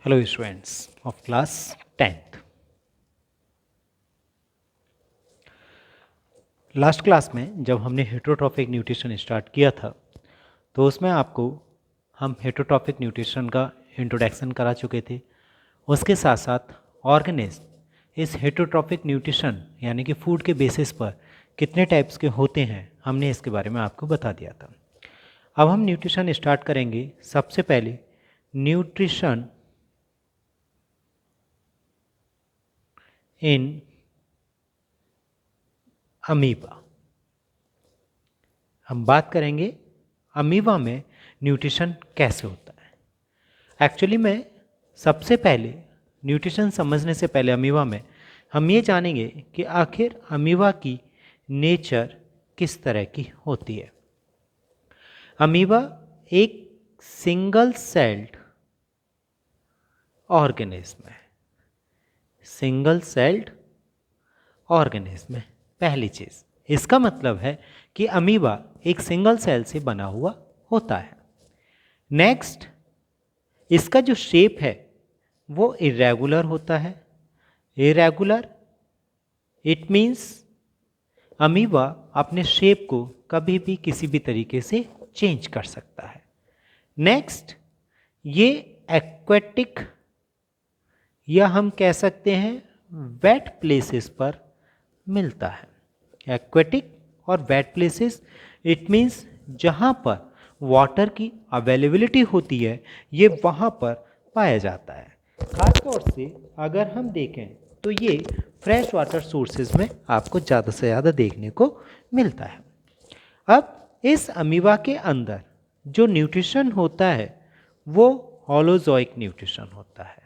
Hello students of class 10th. Last class में जब हमने हेटरोट्रॉफिक न्यूट्रिशन स्टार्ट किया था तो उसमें आपको हम हेटरोट्रॉफिक न्यूट्रिशन का इंट्रोडक्शन करा चुके थे। उसके साथ साथ ऑर्गेनिज्म इस हेटरोट्रॉफिक न्यूट्रिशन यानी कि फूड के बेसिस पर कितने टाइप्स के होते हैं हमने इसके बारे में आपको बता दिया था। अब हम न्यूट्रिशन स्टार्ट करेंगे। सबसे पहले न्यूट्रिशन इन अमीबा। हम बात करेंगे अमीबा में न्यूट्रिशन कैसे होता है। एक्चुअली में सबसे पहले न्यूट्रिशन समझने से पहले अमीबा में हम ये जानेंगे कि आखिर अमीबा की नेचर किस तरह की होती है। अमीबा एक सिंगल सेल्ड ऑर्गेनिज्म है। सिंगल सेल्ड ऑर्गेनिज्म है पहली चीज़। इसका मतलब है कि अमीबा एक सिंगल सेल से बना हुआ होता है। नेक्स्ट, इसका जो शेप है वो इरेगुलर होता है। इरेगुलर इट मीन्स अमीबा अपने शेप को कभी भी किसी भी तरीके से चेंज कर सकता है। नेक्स्ट, ये एक्वेटिक या हम कह सकते हैं वेट प्लेसेस पर मिलता है। एक्वेटिक और वेट प्लेसेस इट मीन्स जहाँ पर वाटर की अवेलेबिलिटी होती है ये वहाँ पर पाया जाता है। खासतौर से अगर हम देखें तो ये फ्रेश वाटर सोर्सेज में आपको ज़्यादा से ज़्यादा देखने को मिलता है। अब इस अमीबा के अंदर जो न्यूट्रिशन होता है वो होलोजोइक न्यूट्रिशन होता है।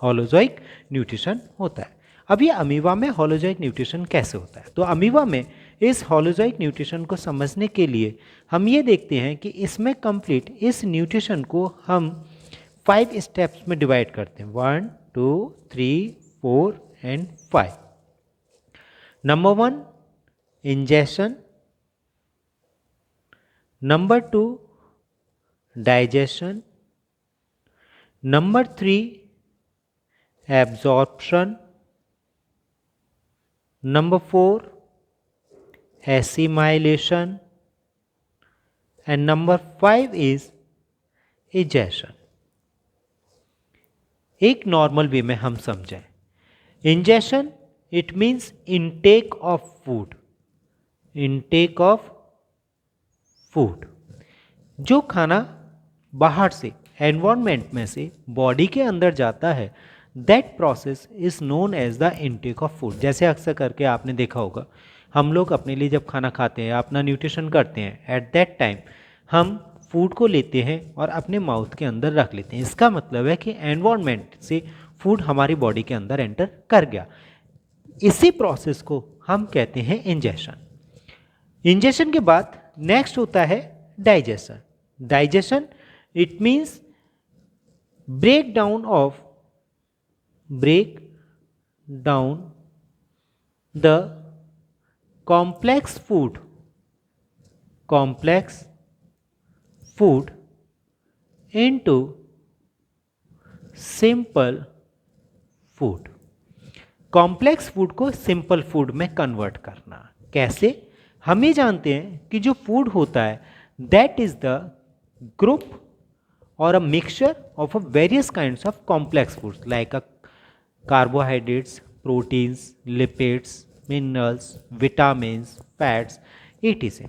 होलोजोइक न्यूट्रिशन होता है। अब ये अमीबा में होलोजोइक न्यूट्रिशन कैसे होता है, तो अमीबा में इस होलोजोइक न्यूट्रिशन को समझने के लिए हम ये देखते हैं कि इसमें कंप्लीट इस न्यूट्रिशन को हम 5 स्टेप्स में डिवाइड करते हैं। 1 2 3 4 and 5। Number 1 ingestion, number 2 digestion, number 3 absorption, number 4 assimilation and number 5 is egestion। एक नॉर्मल वे में हम समझें, ingestion it means intake of food. Intake of food, जो खाना बाहर से एनवायरनमेंट में से बॉडी के अंदर जाता है that process is known as the intake of food. जैसे अक्सर करके आपने देखा होगा हम लोग अपने लिए जब खाना खाते हैं अपना न्यूट्रिशन करते हैं एट दैट टाइम हम फूड को लेते हैं और अपने माउथ के अंदर रख लेते हैं। इसका मतलब है कि एनवायरनमेंट से फूड हमारी बॉडी के अंदर एंटर कर गया। इसी प्रोसेस को हम कहते हैं इंजेशन। इंजेशन के बाद नेक्स्ट होता है digestion. Digestion it means break down the complex food into simple food। Complex food को सिंपल फूड में कन्वर्ट करना कैसे? हम ये जानते हैं कि जो फूड होता है दैट इज द ग्रुप और a mixture of a various kinds of complex foods like a carbohydrates, proteins, lipids, minerals, vitamins, fats etc।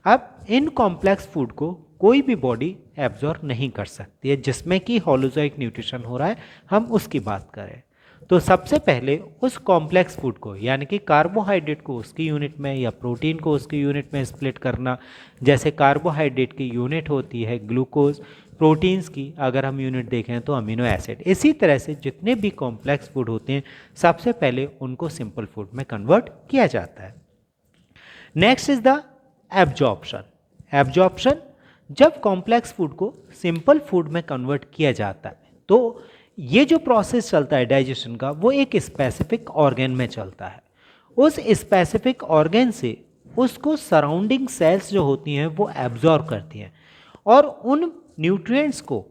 अब इन कॉम्प्लेक्स फूड को कोई भी बॉडी एब्जॉर्ब नहीं कर सकती है जिसमें कि होलोजोइक न्यूट्रिशन हो रहा है, हम उसकी बात करें तो सबसे पहले उस कॉम्प्लेक्स फूड को यानी कि कार्बोहाइड्रेट को उसकी यूनिट में या प्रोटीन को उसकी यूनिट में स्प्लिट करना। जैसे कार्बोहाइड्रेट की यूनिट होती है ग्लूकोज, प्रोटीन्स की अगर हम यूनिट देखें तो अमीनो एसिड। इसी तरह से जितने भी कॉम्प्लेक्स फूड होते हैं सबसे पहले उनको सिंपल फूड में कन्वर्ट किया जाता है। Next is the absorption. Absorption, जब कॉम्प्लेक्स फूड को सिंपल फूड में कन्वर्ट किया जाता है तो ये जो प्रोसेस चलता है डाइजेशन का वो एक स्पेसिफिक ऑर्गन में चलता है। उस स्पेसिफिक ऑर्गन से उसको सराउंडिंग सेल्स जो होती हैं वो एब्जॉर्ब करती हैं और उन न्यूट्रिएंट्स को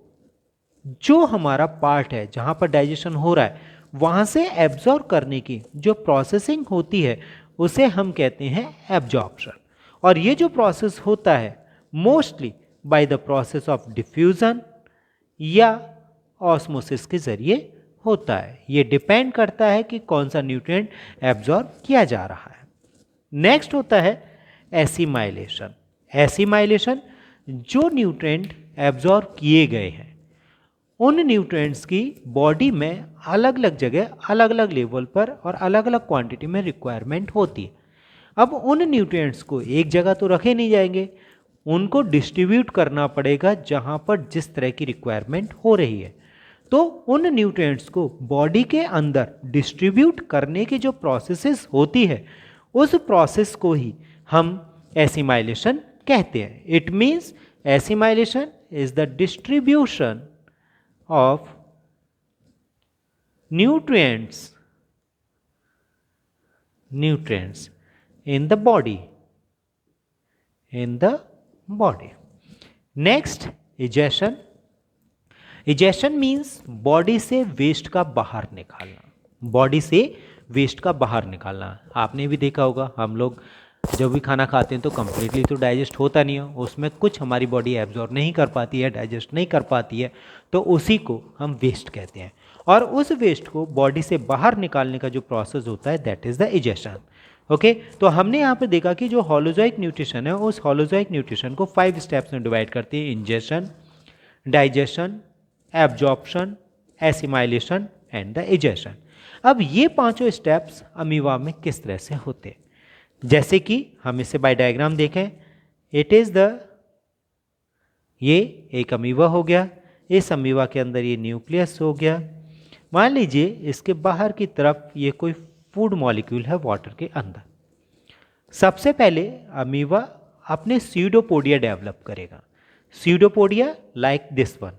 जो हमारा पार्ट है जहाँ पर डाइजेशन हो रहा है वहाँ से एब्जॉर्ब करने की जो प्रोसेसिंग होती है उसे हम कहते हैं एब्जॉर्प्शन। और ये जो प्रोसेस होता है mostly by the process of diffusion या ऑस्मोसिस के ज़रिए होता है। ये डिपेंड करता है कि कौन सा न्यूट्रिएंट एब्जॉर्ब किया जा रहा है। नेक्स्ट होता है एसिमाइलेशन। एसिमाइलेशन, जो न्यूट्रिएंट एब्जॉर्ब किए गए हैं उन न्यूट्रिएंट्स की बॉडी में अलग अलग जगह अलग अलग लेवल पर और अलग अलग क्वांटिटी में रिक्वायरमेंट होती है। अब उन न्यूट्रिएंट्स को एक जगह तो रखे नहीं जाएंगे, उनको डिस्ट्रीब्यूट करना पड़ेगा जहाँ पर जिस तरह की रिक्वायरमेंट हो रही है। तो उन न्यूट्रिएंट्स को बॉडी के अंदर डिस्ट्रीब्यूट करने की जो प्रोसेसेस होती है उस प्रोसेस को ही हम एसिमाइलेशन कहते हैं। It means assimilation is the distribution of nutrients in the body next egestion means body से वेस्ट का बाहर निकालना। आपने भी देखा होगा हम लोग जब भी खाना खाते हैं तो कम्प्लीटली तो डाइजेस्ट होता नहीं है, उसमें कुछ हमारी बॉडी एब्जॉर्ब नहीं कर पाती है, डाइजेस्ट नहीं कर पाती है, तो उसी को हम वेस्ट कहते हैं। और उस वेस्ट को बॉडी से बाहर निकालने का जो प्रोसेस होता है that is the egestion. Okay, तो हमने यहाँ पे देखा कि जो होलोजोइक न्यूट्रिशन है उस होलोजोइक न्यूट्रिशन को 5 स्टेप्स में डिवाइड करती है: ingestion, digestion, absorption, assimilation and egestion. अब ये पांचों स्टेप्स अमीबा में किस तरह से होते हैं, जैसे कि हम इसे बाय डायग्राम देखें। इट इज़ ये एक अमीबा हो गया, इस अमीबा के अंदर ये न्यूक्लियस हो गया। मान लीजिए इसके बाहर की तरफ ये कोई फूड मॉलिक्यूल है वाटर के अंदर। सबसे पहले अमीबा अपने स्यूडोपोडिया डेवलप करेगा। Pseudopodia like this one.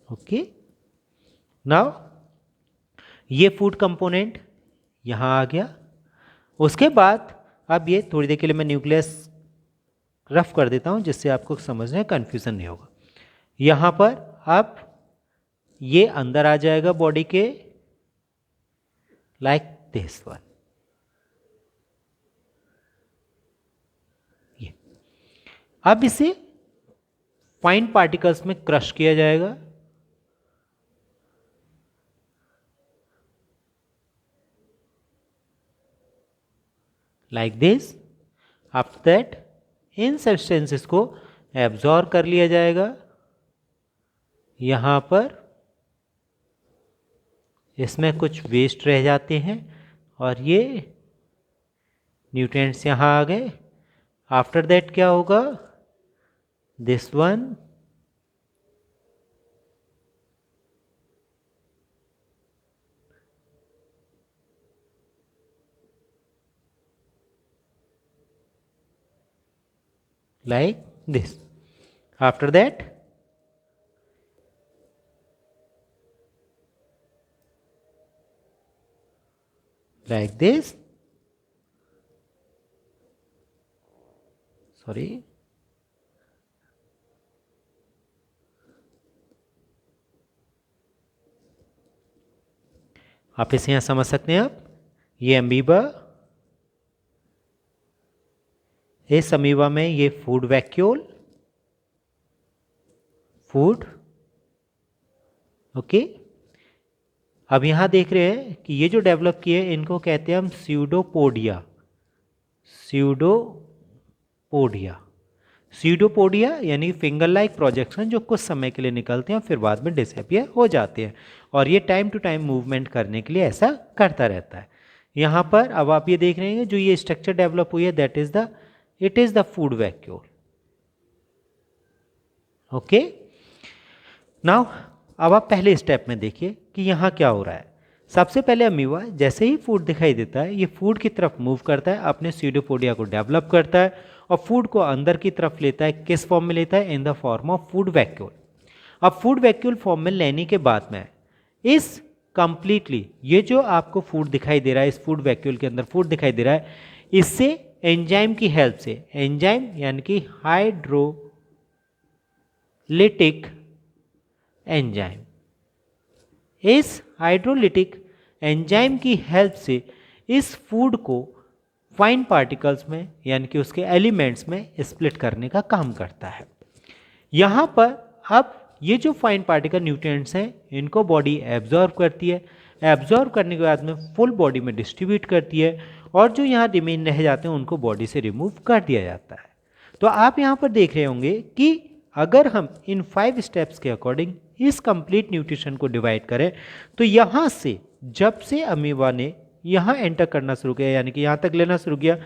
Okay, now ये फूड कंपोनेंट यहाँ आ गया। उसके बाद अब ये थोड़ी देर के लिए मैं न्यूक्लियस रफ कर देता हूँ जिससे आपको समझने कन्फ्यूज़न नहीं होगा। यहाँ पर अब ये अंदर आ जाएगा बॉडी के लाइक दिस वन। ये अब इसे फाइन पार्टिकल्स में क्रश किया जाएगा। Like this. After that in substances को एब्जॉर्ब कर लिया जाएगा। यहाँ पर इसमें कुछ वेस्ट रह जाते हैं और ये न्यूट्रिएंट्स यहाँ आ गए। आफ्टर दैट क्या होगा, this one like this. After that like this. Sorry, आप इसे यहाँ समझ सकते हैं। आप ये अमीबा, इस अमीबा में ये फूड वैक्यूल, फूड। ओके, अब यहाँ देख रहे हैं कि ये जो डेवलप किए इनको कहते हैं हम स्यूडोपोडिया। स्यूडोपोडिया यानी फिंगर लाइक प्रोजेक्शन जो कुछ समय के लिए निकलते हैं फिर बाद में डिसअपियर हो जाते हैं, और ये टाइम टू टाइम मूवमेंट करने के लिए ऐसा करता रहता है। यहाँ पर अब आप ये देख रहे हैं जो ये स्ट्रक्चर डेवलप हुई है that is the it is the food vacuole. Okay, now अब आप पहले स्टेप में देखिए कि यहाँ क्या हो रहा है। सबसे पहले अमीबा जैसे ही फूड दिखाई देता है ये फूड की तरफ मूव करता है, अपने स्यूडोपोडिया को डेवलप करता है और फूड को अंदर की तरफ लेता है। किस फॉर्म में लेता है? In the form of food vacuole. अब फूड वैक्यूल फॉर्म में लेने के बाद में इस कंप्लीटली ये जो आपको फूड दिखाई दे रहा है, इस फूड वैक्यूल के अंदर फूड दिखाई दे रहा है, इससे एंजाइम की हेल्प से, एंजाइम यानी कि हाइड्रोलिटिक एंजाइम। इस हाइड्रोलिटिक एंजाइम की हेल्प से इस फूड को फाइन पार्टिकल्स में यानी कि उसके एलिमेंट्स में स्प्लिट करने का काम करता है। यहाँ पर अब ये जो फाइन पार्टिकल न्यूट्रिएंट्स हैं इनको बॉडी एब्जॉर्ब करती है, एब्जॉर्ब करने के बाद में फुल बॉडी में डिस्ट्रीब्यूट करती है और जो यहाँ रिमेन रह जाते हैं उनको बॉडी से रिमूव कर दिया जाता है। तो आप यहाँ पर देख रहे होंगे कि अगर हम इन 5 स्टेप्स के अकॉर्डिंग इस कंप्लीट न्यूट्रिशन को डिवाइड करें तो यहाँ से जब से अमीबा ने यहाँ एंटर करना शुरू किया यानी कि यहाँ तक लेना शुरू किया,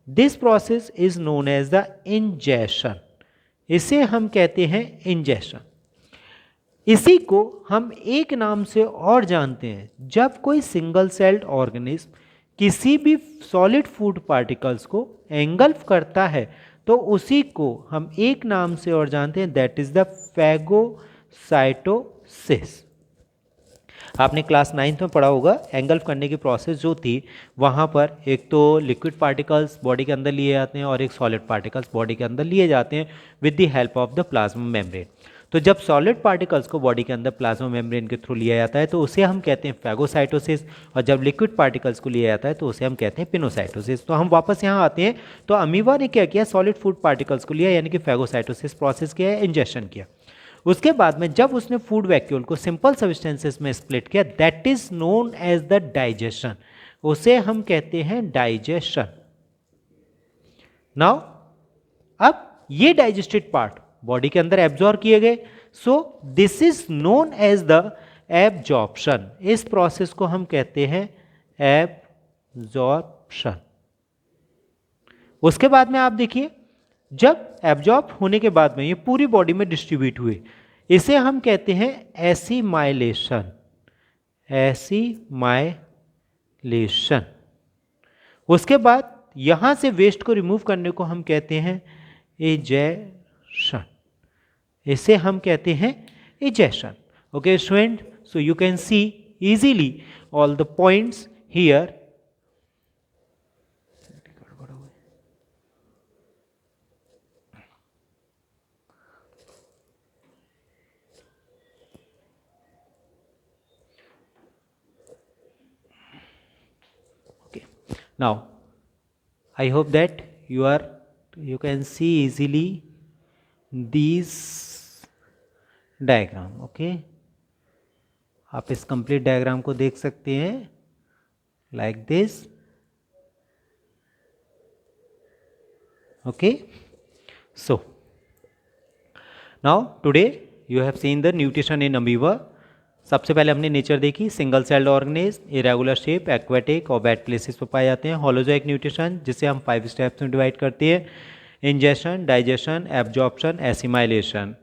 this process is known as the ingestion. इसे हम कहते हैं इंजेशन। इसी को हम एक नाम से और जानते हैं, जब कोई सिंगल सेल्ड ऑर्गेनिज्म किसी भी सॉलिड फूड पार्टिकल्स को एंगल्फ करता है तो उसी को हम एक नाम से और जानते हैं, दैट इज द फैगोसाइटोसिस। आपने क्लास 9th में पढ़ा होगा एंगल्फ करने की प्रोसेस जो थी, वहाँ पर एक तो लिक्विड पार्टिकल्स बॉडी के अंदर लिए जाते हैं और एक सॉलिड पार्टिकल्स बॉडी के अंदर लिए जाते हैं with the help of the plasma membrane. तो जब सॉलिड पार्टिकल्स को बॉडी के अंदर प्लाज्मा मेम्ब्रेन के थ्रू लिया जाता है तो उसे हम कहते हैं फैगोसाइटोसिस, और जब लिक्विड पार्टिकल्स को लिया जाता है तो उसे हम कहते हैं पिनोसाइटोसिस। तो हम वापस यहाँ आते हैं, तो अमीबा ने क्या किया, सॉलिड फूड पार्टिकल्स को लिया यानी कि फैगोसाइटोसिस प्रोसेस किया है, इंजेक्शन किया। उसके बाद में जब उसने फूड वैक्यूल को सिंपल सब्सटेंसेस में स्प्लिट किया, that is known as the digestion. उसे हम कहते हैं डाइजेशन। नाउ अब ये डाइजेस्टेड पार्ट बॉडी के अंदर एब्जॉर्ब किए गए, so this is known as the absorption. इस प्रोसेस को हम कहते हैं एब्जॉर्प्शन। उसके बाद में आप देखिए, जब एब्जॉर्ब होने के बाद में ये पूरी बॉडी में डिस्ट्रीब्यूट हुए, इसे हम कहते हैं एसिमाइलेशन। एसिमाइलेशन। उसके बाद यहां से वेस्ट को रिमूव करने को हम कहते हैं इजेशन। इसे हम कहते हैं egestion. Okay student, so you can see easily all the points here. Now I hope that you can see easily these diagram. Okay, आप इस complete diagram को देख सकते हैं like this. Okay, so now today you have seen the nutrition in amoeba. सबसे पहले हमने nature देखी, single celled organism, irregular shape, aquatic और वेट प्लेसेस पर पाए जाते हैं। होलोजोइक न्यूट्रिशन जिसे हम 5 स्टेप्स में डिवाइड करते हैं, इंजेशन, डाइजेशन, एब्जॉर्प्शन, एसिमाइलेशन।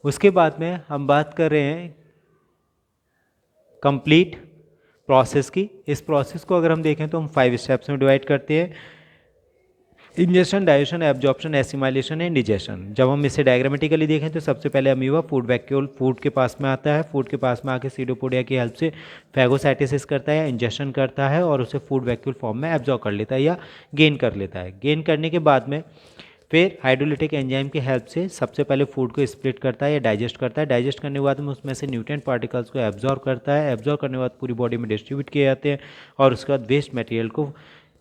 उसके बाद में हम बात कर रहे हैं कंप्लीट प्रोसेस की। इस प्रोसेस को अगर हम देखें तो हम 5 स्टेप्स में डिवाइड करते हैं, ingestion, digestion, absorption, assimilation and egestion. जब हम इसे डायग्रामेटिकली देखें तो सबसे पहले अमीबा फूड वैक्यूल फूड के पास में आता है, फूड के पास में आके सीडोपोडिया की हेल्प से फैगोसाइटोसिस करता है, इंजेक्शन करता है और उसे फूड वैक्यूल फॉर्म में एब्जॉर्ब कर लेता है या गेन कर लेता है। गेन करने के बाद में फिर हाइड्रोलिटिक एंजाइम की हेल्प से सबसे पहले फूड को स्प्लिट करता है या डाइजेस्ट करता है। डाइजेस्ट करने के बाद में उसमें से न्यूट्रिएंट पार्टिकल्स को एब्जॉर्ब करता है। एब्जॉर्ब करने के बाद पूरी बॉडी में डिस्ट्रीब्यूट किए जाते हैं और उसके बाद वेस्ट मटेरियल को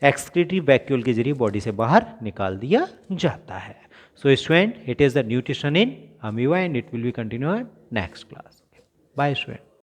एक्सक्रीटरी वैक्यूल के जरिए बॉडी से बाहर निकाल दिया जाता है। So student, it is the nutrition in amoeba and it will be continue next class. Bye student.